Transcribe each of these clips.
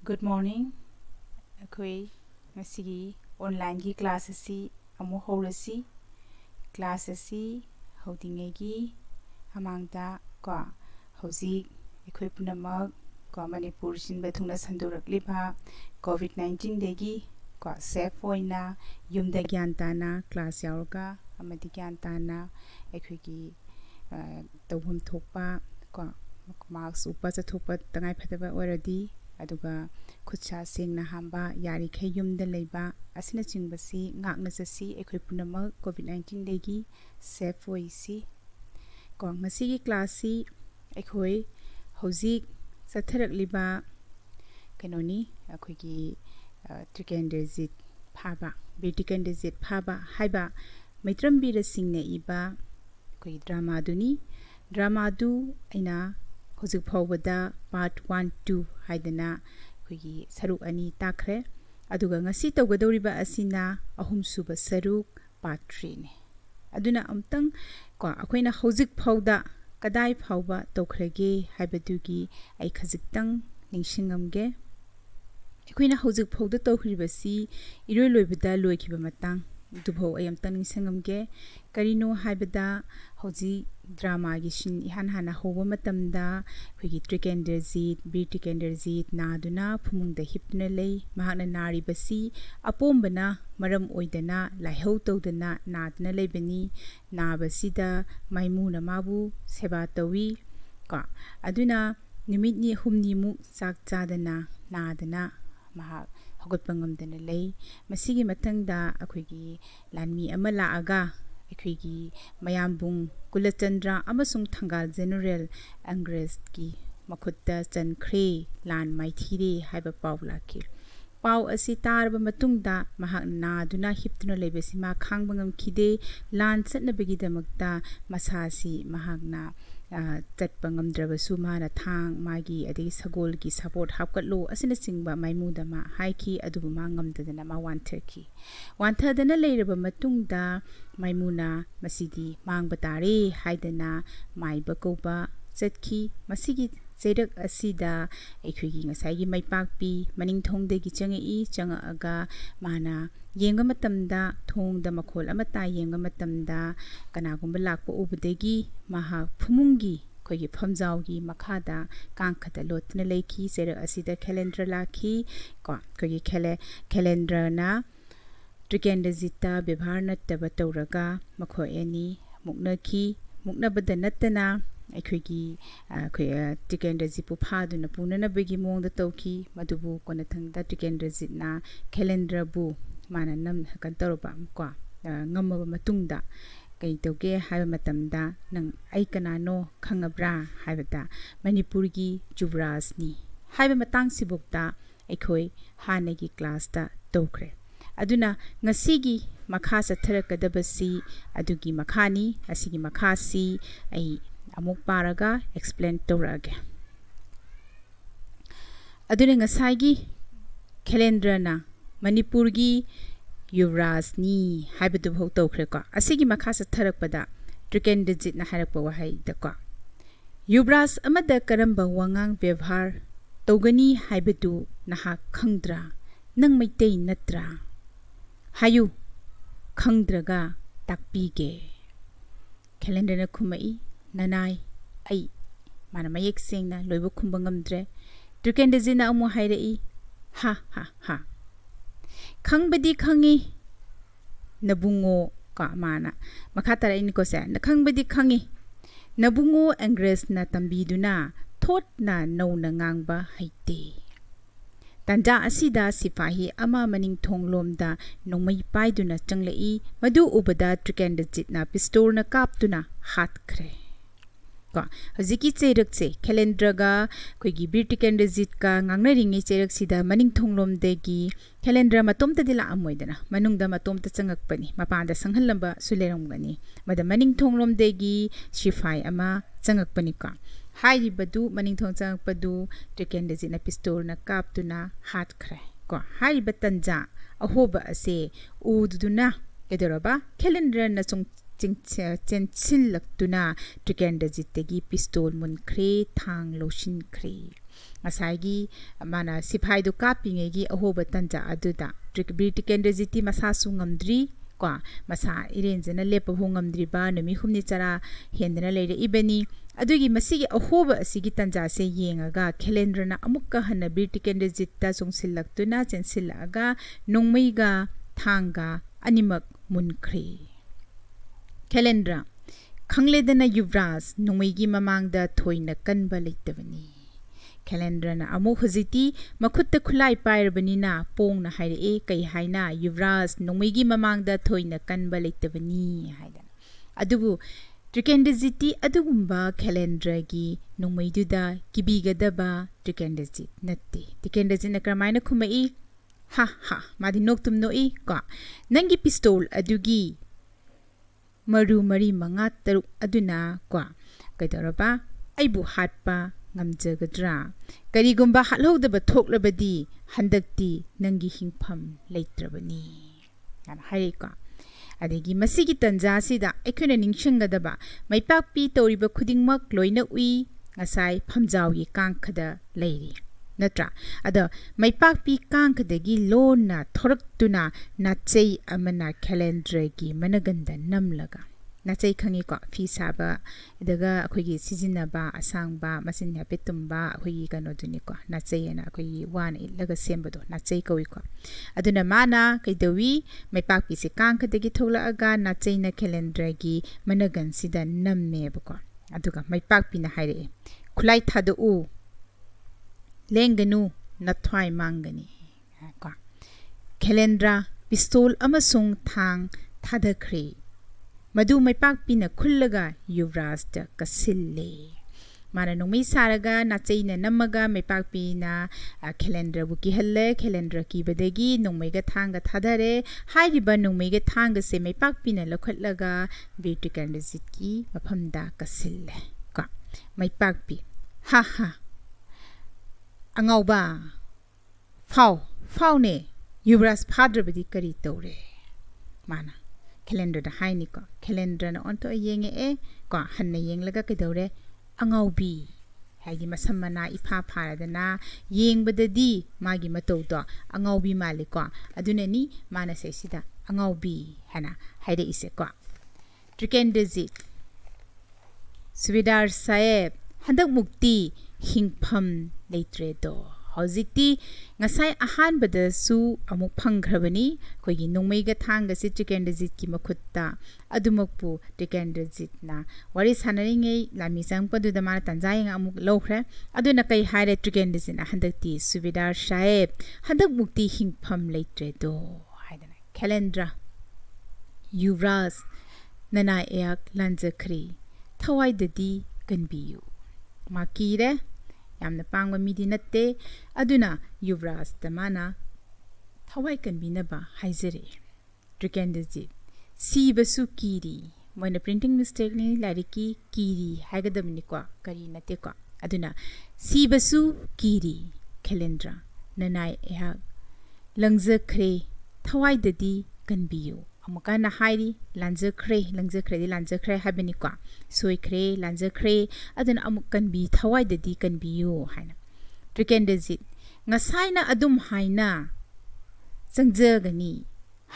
Good morning. Akoi ngasigi online gi class asi amu horasi class asi hodingegi hamangda ko hoji akoi punamak ko Manipur sinba thungna sandurakliba COVID-19 degi ko safe oina yumda gyantana class yaurga amadi gyantana akoi gi tawhum thokpa ko marks upa chathokpa tangai phataba oradi aduga khutsa singna hamba yari khe yumda leiba asina chingbasi ngakna chasi ekhoi punamak COVID-19 degi safe oisi ko ngasi gi class si ekhoi hojik satharakliba kanoni akhoi gi trikenderjit phaba bitikenderjit phaba haiba maitrambi singna iba koi drama du aina hojik phawbada part 1 2 haidana koigi saruk ani takhre aduga ngasi tawgadoriba asina ahum suba saruk part 3 ne aduna amtang ko akoina hojik phawda kadai phawba tokhrege haibadugi ai khajiktang ningsingamge akoina hojik phawda tokhribasi iroi loibada loikhiba matang dubho ayamtang ningsingamge karino haibada hoji drama gi shin ihan hana hoba matamda khogi trikenderjit bitikenderjit naduna phumungda hipna lei mahana nari basi apombana maram oidana laihau tawdana nadna leibani nabasida maimuna mabu seba tawi ka aduna nimitni humni mu chak chadana nadana mahak hogotpangamdana lei masigi mathangda akhoigi lanmi ama laaga akhoigi mayambung Kulachandra amasung Thangal General Angrez ki makhutta chankhre lan maithire haiba paw lakhi paw asi tarba matungda mahak naduna hiptuna leibesima khangbangam khide lan chatnabagi damakta masasi mahakna chatpangam drabasu mana thang magi adi sagol ki support hapkatlo asina singba maimuda ma haiki adubu ma ngamdadana ma wanthadana leiraba matungda maimuna masidi mangbatare haidana maiba koba chatki masigi Sedak asida ekhuigi ngasai maipakpi maningthongdegi changa aga mana yenga matamda thongda makhol amata yenga matamda kanagumba lakpa ubudegi maha phumungi khoigi phamjawgi makhada kangkhada lotna leiki sedak asida calendar lakhi ko khoigi calendar na trikenderjita bebhar nattaba tawraga makhoi ani muknabada nattana aikoigi trikenderjit pu phaduna punana begi mongda tawki madubu konathangda trikenderjit na calendar bu mana nam hakan taroba ko ngamaba matungda kai tawge haiba matamda nang ai kanano khangabra haibata manipurgi Yuvraj ni haiba matang sibukta aikoi hanagi class ta tawkre aduna ngasigi makha satharakadabasi adugi makhani asigi makhasi ai amuk paraga explain tawrage adune ngasagi calendar na manipurgi Yuvraj ni haibadu bhau tawkhre ko asigi makha satharakpada trikenderjit na harakpa wahai da ko Yuvraj amada karamba wangang ବ୍ୟବହାର tawgani haibadu naha khangdra nang maitei natra hayu khangdraga takpige calendar na khumai nanai ai mana mayek singna loibo khumbangamdre trikenderjit na amu hairei ha khangbadi khangi nabungo ka mana makhatara iniko se na khangbadi khangi nabungo Angrez na tambiduna thot na nauna ngangba haite tanja asida sipahi ama maning thonglomda nongmai paiduna changlei madu ubada trikenderjit na pistol na kaptuna hatkre hojiki cherak che calendar ga koigi bitikenderjit ka ngangnaringi cherak sida maning thonglom degi calendar matomta dila amoidana manungda matomta changakpani mapanda sanghalamba suleromgani mada maning thonglom degi sifai ama changakpani ka hairibadu maning thong changakpadu trikenderjit na pistol na kaptuna hatkre ko hairiba tanja ahoba ase ududuna edoraba calendar na chung chenchil laktuna trikenderjit tegi pistol munkre thang loshin kre ngsaigi mana siphai du kapinge gi ahoba tanja aduda bir Tikendrajit masa su ngamdri kwa masa irenjena lepa hongamdri ba nami humni chara hendna leire ibani adugi masigi ahoba asigi tanja se yengaga Khailendra amukka hana bir Tikendrajit ta songsillaktuna chensillaga nongmeiga thanga animak munkhri Khailendra khangledana Yuvraj nongmeigi mamangda thoina kanba leitabani Khailendra na amuk hojiti makhutta khulai pairbanina pongna haire kai haina Yuvraj nongmeigi mamangda thoina kanba leitabani haidana adubu Tikendrajit adugumba Khailendra gi nongmeiduda kibigadaba Tikendrajit natte Tikendrajit na kramaina khumai ha ha madi noktum noi ka nangi pistol adugi maru mari manga taruk aduna kwa kaidoraba aibu hatpa ngamjagadra karigumba halhodaba thoklabadi handakti nangi hingpham leitrabani ana haika adegi masigi tanja sida ekhuna ningshangadaba maipakpi toriba khudingmak loina ui ngasai phamjawi kangkhada leiri natra ada maipakpi kangkhadagi lona thoraktuna nachei amana Khailendra gi managanda namlaga nachei khangi ko fi saba daga akhoigi sijinaba asangba masin hapetumba akhoigi kano duni ko nachei ana akhoigi wan ilaga sembodo nachei koi ko aduna mana kaidawi maipakpi se kangkhadagi thola aga nachei na Khailendra gi managan sida namme bako aduga maipakpi na haire khulai thadu u lenganu nathwai mangani ka Khailendra pistol amasung thang thadakhri madu maipakpi na khullaga Yuvraj ta kasille mana nongmei saraga nachei na namaga maipakpi na Khailendra bu ki halle Khailendra ki badagi nongmei ga thanga thadare hairiba nongmei ga thanga se maipakpi na lokhatlaga bir Tikendrajit ki maphamda kasille ka maipakpi ha ha angauba fau ne Yuvraj phadrabadi kari tore mana Khailendra da haini ko Khailendra na onto yenge ko hanna yenglaga kedore angaubi haigi masammana ifa pharadana yengbadadi magi matau do angaubi maliko aduna ni mana se sida angaubi hana haide ise ko Tikendrajit Subedar Saheb handak mukti hingpham leitre do hojikti ngasai ahan bada su amuk phangkhrabani khoigi nongmeiga thanga si Tikendrajit ki makhutta adumakpu Tikendrajit na wari sanaringei lami sangpadu da mana tanjayang amuk lokhre aduna kai haire Tikendrajit na handakti Subedar Saheb handak mukti hingpham leitre do haidana Khailendra Yuvraj nana ayak lanjakhri thawai dadi kanbiyu makire yamna pangwa midi natte aduna Yuvraj tamana thawai kanbinaba haizare Tikendrajit sibasu kiri moina printing mistake ni lariki kiri haigadamni ko kari natte ko aduna sibasu kiri Khailendra nanai ya langjakhre thawai dadi kanbiyu amukana hairi lanjakhre di lanjakhre habini ko soikhre lanjakhre aduna amuk kanbi thawai dadi kanbiyu haina Tikendrajit ngasaina adum haina changjagani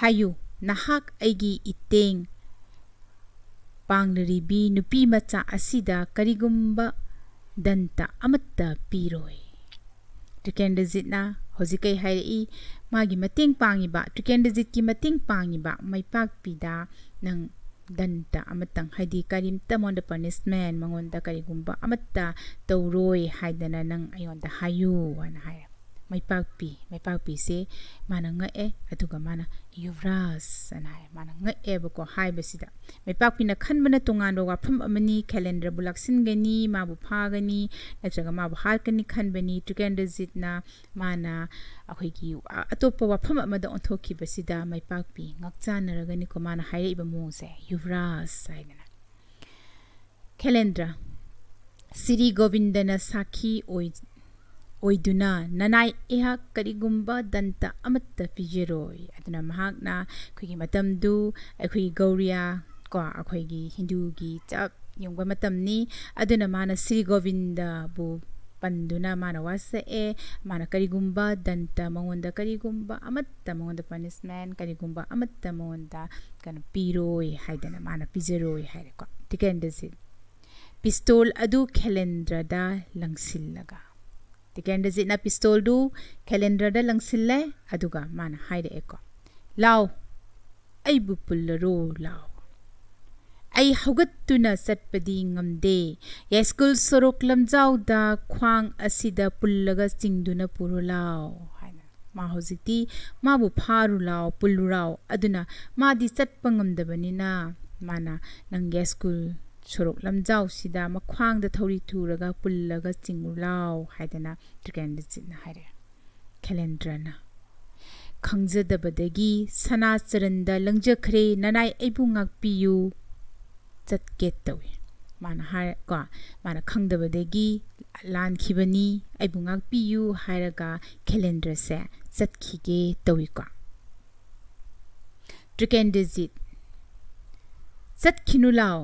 hayu nahak aigi iteng panglaribi nupi macha asida karigumba danta amatta piroi Tikendrajit na hojikai hairi magi mateng pangiba Tikendrajit ki mateng pangiba maipakpida nang danta amatang haidi karim tamonda punishment mangonda karigumba amatta tawroi haidana nang ayonda hayu wana haya maipakpi se mana ngae aduga mana Yuvraj anai mana ngae bako haibasida maipakpi na khanbana tongando wafam amani Khailendra bulaksin gani mabu phagani natraga mabu harkani khanbani Tikendrajit na mana akhoigi atopa wafam amada onthoki basida maipakpi ngakchanaragani ko mana hairiba mose Yuvraj saidana Khailendra Siri Govindana sakhi oiduna nanai eha karigumba danta amatta pijiroi aduna mahakna khoigi matamdu akhoi Gauriya ko akhoigi Hindu gi chap yongba matamni aduna mana Sri Govinda bu panduna mana wasae mana karigumba danta mangonda karigumba amatta mangonda punishment karigumba amatta mangonda kana piroi haidana mana pijeroi haire ko tikendesi pistol adu calendar da langsillaga tikendesi na pistol du calendar da langsille aduga mana haire ko law aibu pullaro law ai haugattuna satpadi ngamde ya school sorok lamjau da khwang asida pullaga chingduna purulaw haina ma hojiti ma bu pharulaw pulluraw aduna ma di chatpa ngamdabanina mana nang ya school sorok lamjau sida ma khwang da thori thuraga pullaga chingulaw haidana tikende china haire calendar na khangjadabadagi sana charanda langjakhre nanai aibu ngakpiyu get tawi mana har ko mana khangdabadagi lan khibani aibungak piyu haraga calendar se satkhige tawi ko trikendezit satkhinulaw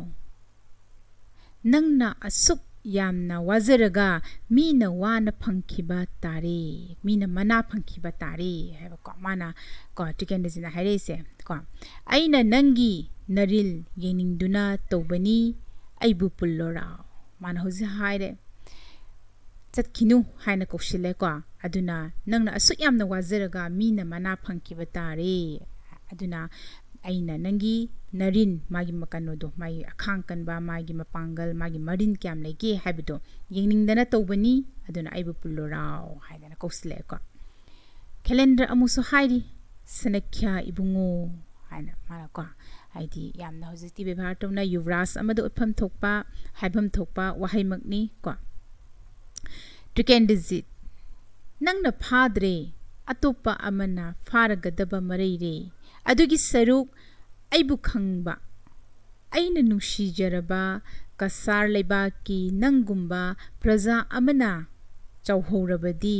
nangna asuk yamna wazaraga mina wana phangkhiba tare mina mana phangkhiba tare haba ko mana ko trikendezina hairese ko aina nangi naril yeningduna tobani aibu pullora mana hoji haire chatkhinu haina koshile ko aduna nangna asuk yamna wazaraga mina mana phangkiba tare aduna aina nangi narin magi makanodo mai akhang kanba magi mapangal magi marin kyam lege haibido yeningdana tobani aduna aibu pullora haidana koshile ko calendar amuso hairi sanakya ibungo haina mana ko haidi yamna hojiti bebhar tawna yuvraj amado upham thokpa haibam thokpa wahai makni ko trikendezit nangna phadre atopa amana faragadaba mareire adugi saruk aibu khangba aina nungsijaraba kasar leba ki nangumba praja amana chauhorabadi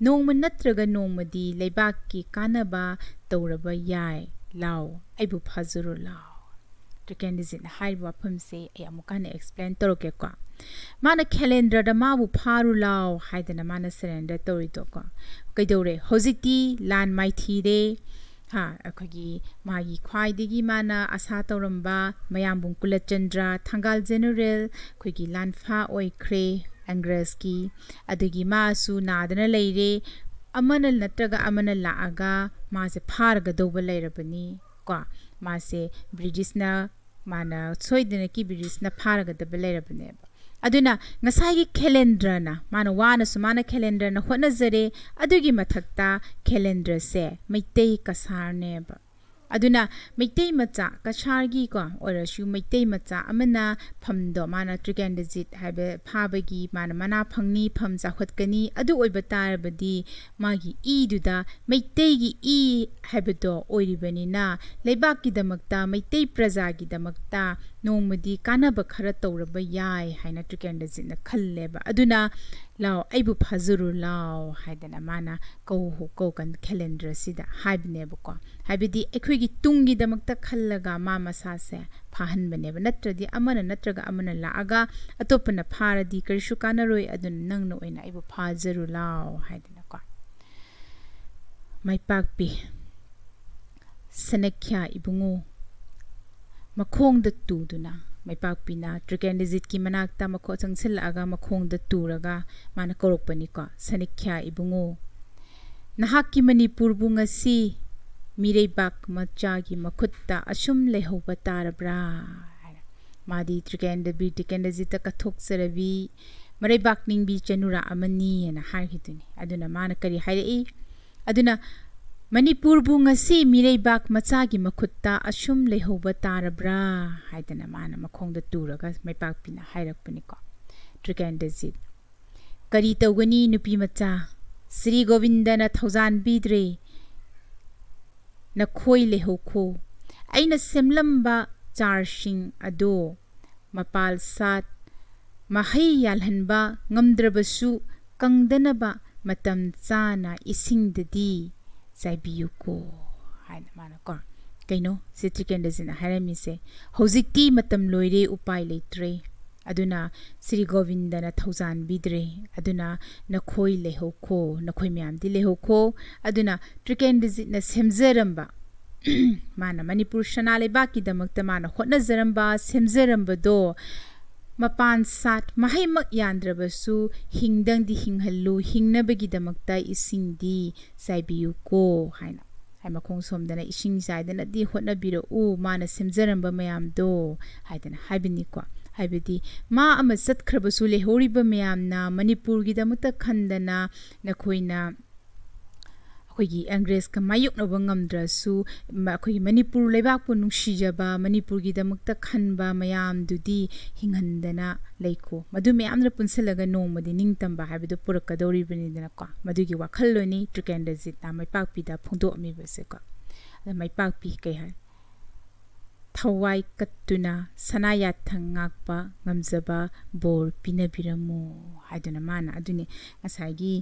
nongma natraga nongmadi leba ki kanaba tawraba yai law aibu phazuru law trikendezit haiba phamse ay amukana explain toroke ko mana calendar da mabu pharu law haidana mana surrender tori to ko kaidore hojiti lan mai thire ha akhagi magi khwaidigi mana asa toramba mayambung kulachandra thangal general khigi lanfa oikre angreski adigi masu nadana leire amana natraga amana laaga mase pharga doba leirabani ko mase british na mana soidena ki british na pharga doba leirabane aduna ngasai calendar na mana wana sumana calendar na honazare adugi mathakta calendar se meitei kasar ne ba aduna meitei macha kasargi ko orashu meitei macha amana phamdo mana trikendezit haibe phabagi mana phangni pham chahotkani adu oiba tarabadi magi e duda meitei gi e haibedo oiribani na leibaki damakta meitei praja gi damakta nongmadi kanaba khara tawraba yai haina trikendezit na khalleba aduna law aibu phazuru law haidana mana ko kan calendar sida haibneba ko haibidi ekhoigi tungi damakta khallaga ma masa se phahan baneba natradi amana natraga amana laaga atopana pharadi karishu kanaroi adun nangna oina aibu phazuru law haidana ko maipakpi sanakya ibungu makhongda tuduna maipakpina trikendezit ki manakta makho changsil aga makhongda turaga mana korokpani ko sanikya ibungo nahakki manipur bungasi mireibak machagi makhutta asum lehoba tarabra madi trikendezit ka thoksarabi mareibak ningbi chanura amani na harhituni aduna mana kari hairei aduna Manipur bungasi mireibak machagi makhutta asum lehoba tarabra haidana mana makhongda turaga maipakpina hairakpani ko trikendezit kari tawgani nupi macha Sri Govindana thaujan bidre na khoi lehokho aina semlamba charsing ado mapal sat mahai yalhanba ngamdrabasu kangdanaba matam chana isingdadi Saibiyuko haina mana ko kaino se trikendezina harami se hojikti matam loire upai leitre aduna Sri Govindana thaujan bidre aduna nakhoi lehokho nakhoi myam di lehokho aduna Trikendajit na semjaramba mana Manipur Shanale baki damakta mana hotnajaramba semjaramba do mapan sat mahaimak yandrabasu hingdang di hinghallu hingnabagi damakta ising di saibiyu ko haina hai makhong somdana ising saidana di hotnabiro u mana semjaramba mayam do haidana haibini ko haibidi ma ama satkhrabasu lehoriba mayamna Manipur gi damakta khandana nakhoina अखोगी अंग्रेज का मायुक नब ngamdrasu अखोगी Manipur लेबाक पु नुंगसिजबा Manipur gi damakta khanba mayam dudi hinghandana leiko madu mayamna punsalaga nongmadi ningtamba habido purakadori banidana ko madugi wakhaloni Trikendajit na maipakpi da phungdo mi base ko da maipakpi kai ha thawai kattuna sanaya thangakpa ngamjaba bor pinabiramu haiduna mana aduni ngasagi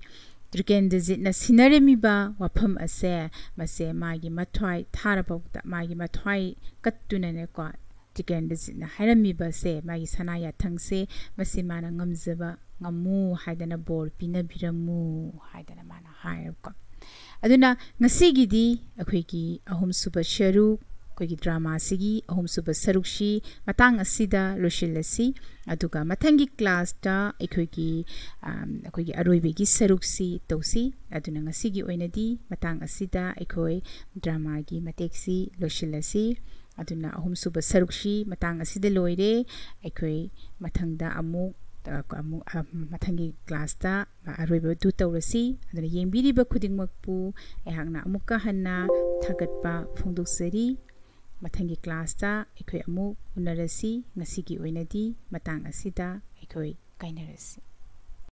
Trikendajit na sinaremiba wafam ase mase magi mathwai tharabawta magi mathwai kattuna ne ko Trikendajit na hairamiba se magi sanaya thangse mase mana ngamjaba ngamu haidana bor pinabiramu haidana mana hair ko aduna ngasigidi akhoi ahum suba sharu कोई drama सिगी अहुम सुबह सरुक्षी Matang असिदा लोशिलसी अदुगा Matangi class टा अखोई अरोइबेगी सरुक्षी तौसी अदुना ngasiगी ओइनदी मतंग असिदा अखोई drama गी मतेक्सी लोशिलसी अदुना अहुम सुबह सरुक्षी मतंग असिदा लोइरे अखोई मतंगदा अमुक Matangi class टा अरोइबे दु तौरसी अदुना येंबिरिबा खुदिंगमकपु एहांगना अमुक्का हन्ना थागतपा फोंदोक्सरी mathangi class ta ekhoi amu unarasi ngasigi oinadi matang asida ekhoi kainarasi